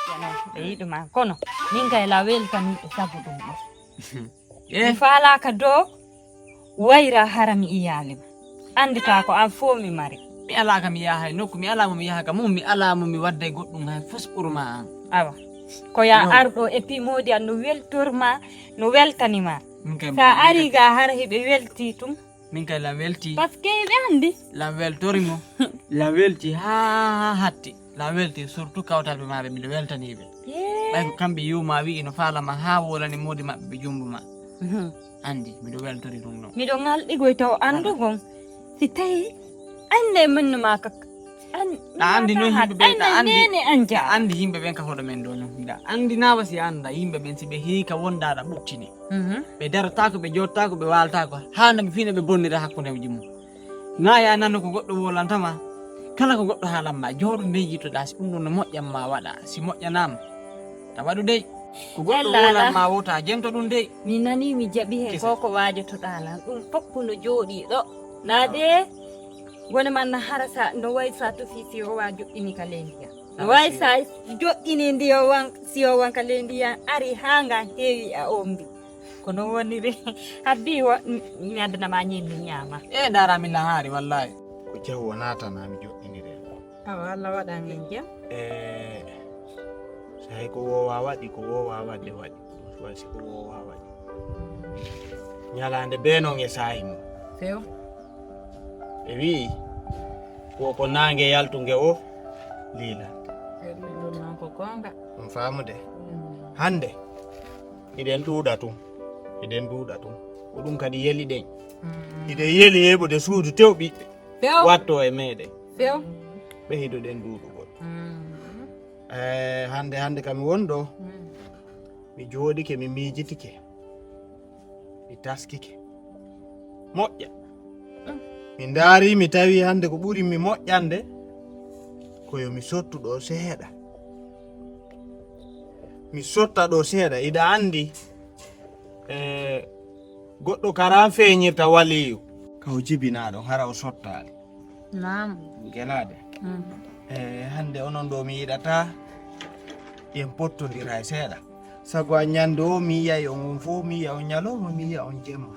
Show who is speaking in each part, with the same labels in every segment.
Speaker 1: moƴƴano ɓe yiɗuma kono min kay la weltaniɓe sabu ɗum ɗo mi faalaka dow wayra hara mi iyalima andita ko an fo mi mari
Speaker 2: mi alaka mi yaha nokku mi alamo mi yaha ka mum mi alamo mi wadda e goɗɗum hay fos ɓurma an
Speaker 1: awa ko ya arɗo et puis modi an no weltorma no weltanima sa ari ga hara heɓe welti tum
Speaker 2: min kay la welti
Speaker 1: par ce que ɓe andi
Speaker 2: la weltorimo la welti ha hatti la welti surtout kawtalɓe maɓe miɗo weltaniɓe ɓay ko kamɓe yiwma wi ino falama ha wolani modi maɓɓe ɓe jumbuma andi miɗo weltori ɗum ɗon
Speaker 1: miɗo ngalɗigoy taw andugon si tawi ande minnuma ka
Speaker 2: andi no yimɓe ɓe
Speaker 1: nene anja
Speaker 2: andi yimɓe ɓen ka hoɗo men ɗo mbiɗa andi nawa si anda yimɓe ɓen si ɓe hiika wondaɗa ɓuttine ɓe darotako ɓe jottako ɓe waltako ha noɓe fina ɓe bonnira hakkudeji mum na ya nanno ko goɗɗo wolantama kala ko goɗɗo haalanma jooɗo nde yittoɗa si ɗum ɗon no moƴƴanma waɗa si moƴƴanama ta waɗu dey ko goɗɗo wolanma wota jento ɗum dey
Speaker 1: mi nani mi jaɓi hen koko wajotoɗa lan ɗum fof no jooɗi ɗo na de woni man na hara sa no way sa tofi si o wa joɗɗini ka lendiya no way sa joɗɗini ndiyo wan si o wanka lendiya ari ha nga heewi a ombi kono wonire habbi mi addanama ñilli ñaama
Speaker 2: e dara min nahaari wallahi
Speaker 3: ko jaw wonatana mi joɗɗinire
Speaker 1: awa Allah waɗa min jam
Speaker 3: so hay ko wowa waɗi ko wowa waɗde waɗi wasi ko wowa waɗi ñalande be noon e saahi mum
Speaker 1: few
Speaker 3: ɓe wi ko nangue yaltugue o liila
Speaker 1: ɗum noon ko gonga
Speaker 3: ɗum famude hande iɗen ɗuuɗa tum ko ɗum kadi yeli ɗen iɗen yeli heɓude suudu tew ɓiɓɓe watto e meɗen
Speaker 1: few
Speaker 3: ɓe hiɗoɗen duuɗugol hande kam mi wonɗo mi jooɗike mi miijitike mi taskike moƴƴa mi ndaari mi tawi hande ko ɓuri mi moƴƴande koyo mi sottuɗo seeɗa mi sotta ɗo seeɗa iɗa andi goɗɗo kara feeñirta waliyu kaw jibinaɗo hara o sottaali
Speaker 1: nam
Speaker 3: gelade hande onon ɗo mi yiɗata yen pottodira e seeɗa sago a ñande o mi yiyay on fof mi yiya on ñalowma mi yiya on jemma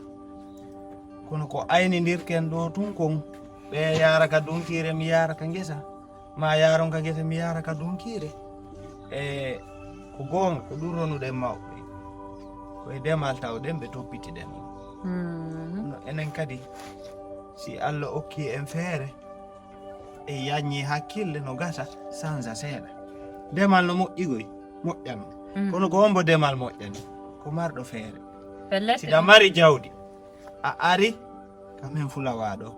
Speaker 3: kono ko aynidirken ɗo tun kon ɓe yara ka dunkire mi yara ka ngesa ma yaron ka ngesa mi yara ka dunkire ko gonga ko ɗum ronuɗen mawɓe koye demal tawɗen ɓe toppitiɗen no enen kadi si Allah okki en feere e yaññi hakkille no gasa sansa seeɗa demal no moƴƴigoy moƴƴano kono ko wonbo demal moƴƴani ko marɗo feere siɗa mari jawdi a ari kamen fulawa ɗo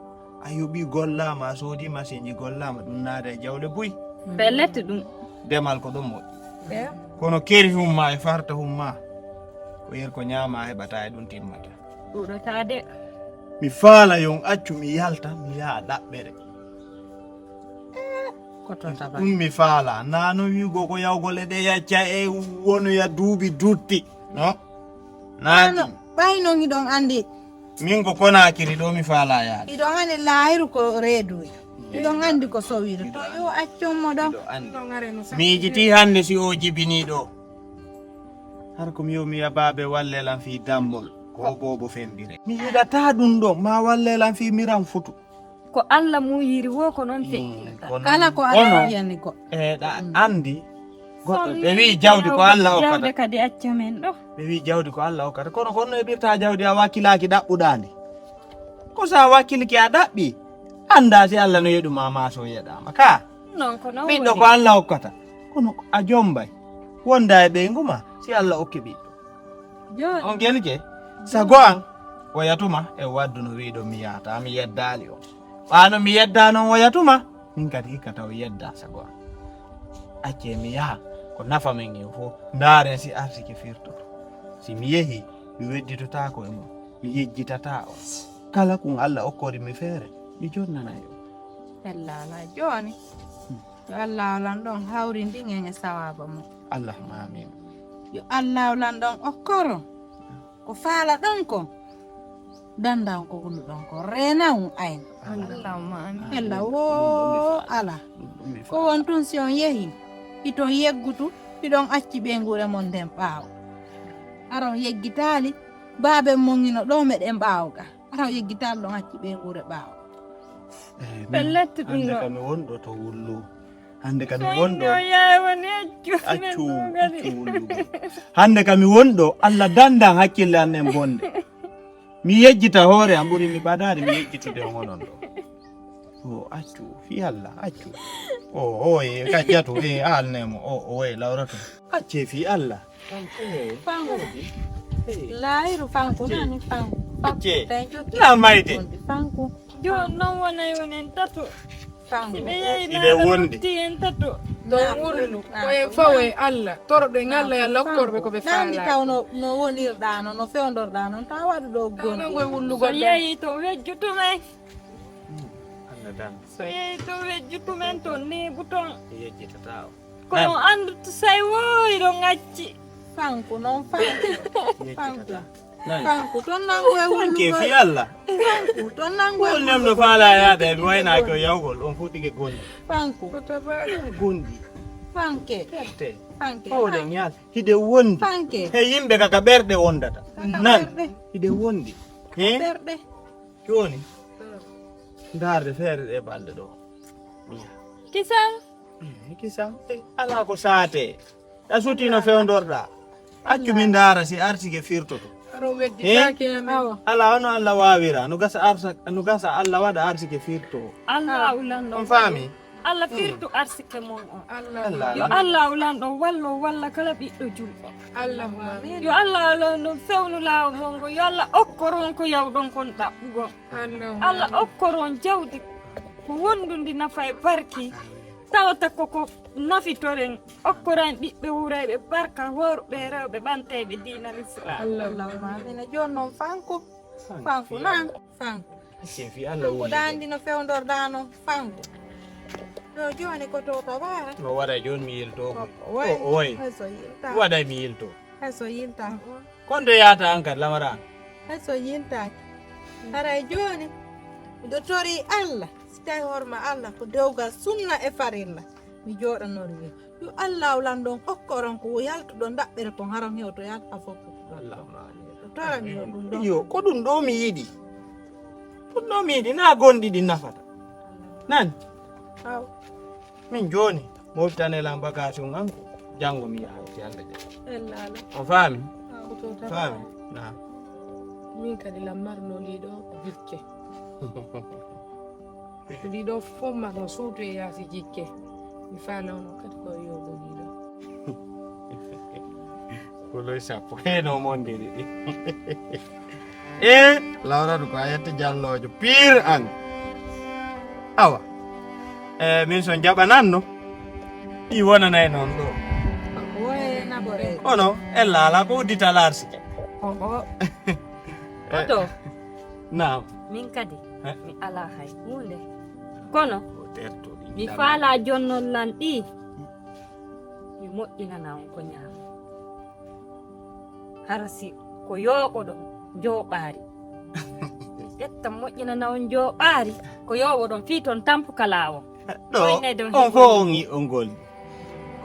Speaker 3: a yoɓi gollama a soodi machine ji gollama ɗum naada e jawle buy
Speaker 1: pellete ɗum
Speaker 3: demal ko ɗum moƴƴi kono keri humma e farta humma ko yer ko ñaama heɓata e ɗum timmata
Speaker 1: ɗuɗotade
Speaker 3: mi faala yon accu mi yalta mi yaha ɗaɓɓere ɗum mi faala nano wigo ko yawgole ɗe yacca e wonoya duuɓi dutti no nano
Speaker 4: ɓayno iɗon andi
Speaker 3: min ko Konakiri ɗo mi faala yaade
Speaker 4: iɗon andi laahiru ko reeduy iɗon andi ko sowiri to yo accummo ɗon
Speaker 3: miijiti hande si o jibini ɗo har ko mi yo mi yabaɓe wallelan fi dammol ko bobo fendire mi yiɗata ɗum ɗo ma wallelan fi miran futu
Speaker 1: ko Allah muyiri wo ko noon
Speaker 4: kala ko Allah yani ko
Speaker 3: ɗa andi goɗɗo ɓe wi jawdi ko Allah hokkata
Speaker 1: jawde kadi acca men ɗo
Speaker 3: ɓe wi jawdi ko Allah hokkata kono konno heɓirta jawdi a wakkilaki ɗaɓɓuɗandi ko sa wakkilki a ɗaɓɓi anda si Allah no yeɗuma ma so yeɗama ka
Speaker 1: non ko non
Speaker 3: ɓiɗɗo ko Allah hokkata kono a jombay wonda e ɓeygu ma si Allah hokki ɓiɗɗo on gelke sago an o yatuma e waddu no wiɗo mi yahata mi yeddali o ɓano mi yedda noon o yatuma min kadi hikka taw yedda sago an acce mi yaha ko nafa men e fof ndaaren si arsike firtoto si mi yeehi mi wedditotako e mum mi yejjitata o kala kun Allah okkori mi feere mi jonnana yo
Speaker 4: ellala joni yo Allah lan ɗon hawri ndin e sawaba mum
Speaker 3: Allahumma amin
Speaker 4: yo Allah lan ɗon okkoro ko faala ɗon ko dandan ko hunu ɗon ko renan ayn ella wo ala ko won tun si on yehi ito yeggutu miɗon acci ɓe ngure mon nden ɓaawo aron yeggitaali baabe mon ino ɗo meɗen ɓaawga aron yeggitaali ɗon acci ɓe ngure ɓaawo
Speaker 1: Pelletti ɗum
Speaker 3: hande
Speaker 1: ɗo.
Speaker 3: kami wonɗo to wullu hande kami wonɗo
Speaker 1: Yo yawani accu.
Speaker 3: accu wullugo hande kami wonɗo Allah dandan hakkille an en bonde mi yejjita hoore am ɓuri mi ɓadade mi yejjitude honon ɗo o accu fi Allah accu o e kajjatu e alnemo o e lawrato acce fi Allah
Speaker 4: fanko laayiru fanko nani fanko
Speaker 3: acce
Speaker 4: tawi jokki
Speaker 3: na mayde
Speaker 4: fanko
Speaker 1: Jo non wonay wonen tato.
Speaker 4: fanko
Speaker 1: Ɓe yehi
Speaker 3: Iɓe wondi.
Speaker 1: en tato.
Speaker 5: Don wurlu koye fawe Allah torɗo e ngalla ya lokkorɓe koɓe
Speaker 4: nandi
Speaker 5: faala
Speaker 4: taw no wonirɗa no fewdorɗa noon taw waɗu ɗo
Speaker 5: ɗon
Speaker 4: gonɗi
Speaker 5: koye
Speaker 1: So
Speaker 5: wullugoɗɗo
Speaker 1: yehi to wejjutumen.
Speaker 3: Allah dan
Speaker 1: So yehi to wejjutumen to nebu ton.
Speaker 3: yejjitata o
Speaker 1: Kono andu to say woyi ɗon acci.
Speaker 4: fanko noon fanko
Speaker 3: nani
Speaker 4: fanko ton nangu e
Speaker 3: anke fi
Speaker 4: wullugo
Speaker 3: Allah
Speaker 4: fanko ton nangu e
Speaker 3: gol nemɗo faala yaade mi waynaki o yawgol on fuɗɗike gondi
Speaker 4: fanko
Speaker 3: gondi
Speaker 4: fanke
Speaker 3: terte
Speaker 4: fanke
Speaker 3: fawɗen yaade hiɗe wondi
Speaker 4: fanke
Speaker 3: he yimɓe kaka ɓerɗe wondata nan hiɗe wondi he
Speaker 4: ɓerɗe
Speaker 3: joni darde feere ɗe balɗe ɗo
Speaker 1: Kisan.
Speaker 3: kisam ala ko saate a sutino fewdorɗa accu min daara si artike firtoto
Speaker 5: aro wedditaki en awa
Speaker 3: ala ono Allah wawira no gasa Allah waɗa arsike firto
Speaker 1: Allah ulan
Speaker 3: on
Speaker 1: ɗo.
Speaker 3: faami
Speaker 1: Allah firtu arsike mon on.
Speaker 5: Allah
Speaker 1: Yo Allah ulan ɗo wallo walla kala ɓiɗɗo julɗo.
Speaker 5: Allah
Speaker 1: Yo Allah ulan ɗo fewnu lawol mon ngo. Yo Allah okkoron ko yawɗon kon ɗaɓɓugon. Allah okkoron jawdi ko wondundi nafa e barki. Tawata koko nafitoren okkoran ɓiɓɓe wurayɓe barka worɓe rewɓe ɓanteɓe dinal islam.
Speaker 4: allahuma amina joni noon fanko fanko nan fanko
Speaker 3: acce fi Allah
Speaker 4: ko
Speaker 3: woni
Speaker 4: ɗandi no fewdorɗa noon fanko ɗo joni ko to wara
Speaker 3: no waɗa joni mi yilto
Speaker 4: oy
Speaker 3: oy
Speaker 4: hayso yilta
Speaker 3: waɗa mi yilto
Speaker 4: hayso yilta
Speaker 3: konto yata an kadi lamara
Speaker 4: hayso yiltaki haray joni miɗo tori Allah si tawi horma Allah ko dewgal sunna e farilla mi joɗanori wi yo Allah ulan ɗon okkoron ko yaltuɗo daɓɓere kon haron hewto yalta fof tora mi ɗum ɗon
Speaker 3: yo ko ɗum ɗo mi yiɗi ɗum ɗo mi yiɗi na gonɗi ɗi nafata nan
Speaker 4: aw
Speaker 3: min joni moftanelam bagage on anko janggo mi yaha si Allah jaɓi
Speaker 4: ellala
Speaker 3: on faami
Speaker 4: ko to tan
Speaker 3: faami na
Speaker 5: min kadi lammarno liɗo jikke liɗo fomma ɗo suutu e yaasi jikke mi falawno kadi ko yogo liɗo
Speaker 3: koloy sappo heno mondiri ɗi e lawratu ko a yetta jallojo pire an awa min so jaɓananno ɗi wonanay noon ɗo
Speaker 4: woye naɓore
Speaker 3: kono ella ala ko uddita larsike
Speaker 1: Oto
Speaker 3: nam
Speaker 1: min kadi mi ala hay hunde. Kono
Speaker 3: o tertoɗi
Speaker 1: mi faala jonnollan ɗi mi moƴƴinana on ko ñaama. Harsi ko yooɓo ɗon jooɓaari. Mi ƴetta moƴƴinana on jooɓaari ko yooɓo ɗon fii ton tampuka laawol.
Speaker 3: ɗo on fo on yi on golli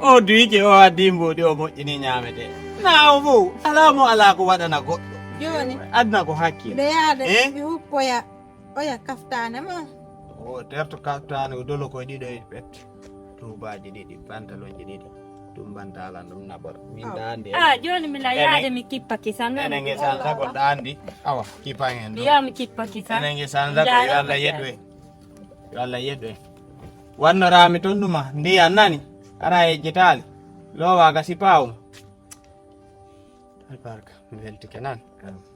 Speaker 3: o duyike o addi mboɗi o moƴƴini ñamete na on fo ala mo ala ko waɗana goɗɗo
Speaker 4: joni
Speaker 3: adna ko hakkille
Speaker 4: mbiɗa yaade
Speaker 3: Eh?
Speaker 4: mi huppoya oya kaftane ma
Speaker 3: o terto kaftane o dolo koye ɗiɗo e pet tubaji ɗiɗi pantalonji ɗiɗi ɗum bantalan ɗum naɓor min dandi
Speaker 1: Joni mi la yaade mi kippa kisan.
Speaker 3: enen gesan sago ɗandi awa kipan hen
Speaker 1: Mi
Speaker 3: ɗo
Speaker 1: yaha mi kippa kisan.
Speaker 3: enen gesan sago yo Allah yeɗɗoe yo Allah yeɗɗoe wannorami toon ɗuma ndiyan nani ara yejjitali lowaga sipawum albarka mi weltike nan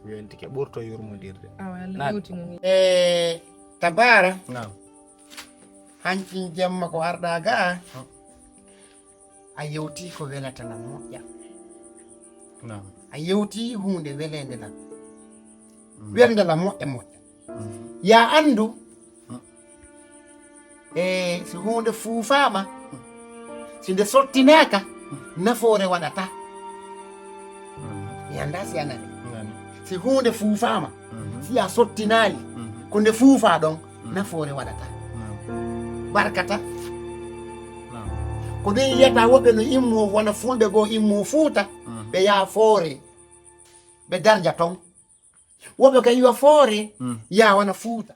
Speaker 3: mi weltike ɓurto yurmodirde
Speaker 5: awa Allah
Speaker 3: Nan.
Speaker 5: hewtino
Speaker 6: Tabara
Speaker 3: nam
Speaker 6: hancin jemma ko arɗa ga a yewti ko welata nan moƴƴa
Speaker 3: nam
Speaker 6: a yewti hunde welende nan wernde la moƴƴa moƴƴa ya andu so hunde fuufama si nde sottinaka nafoore waɗata mi anda si anani
Speaker 3: nani
Speaker 6: si hunde fuufama si a sottinali ko nde fuufa ɗon nafoore waɗata
Speaker 3: nam
Speaker 6: barkata
Speaker 3: nam
Speaker 6: ko ɓe yiyata woɓɓe no immo wona fulɓe goo immo Fuuta ɓe yaha Foore ɓe darja ton woɓɓe kay yiwa Foore yaha wona Fuuta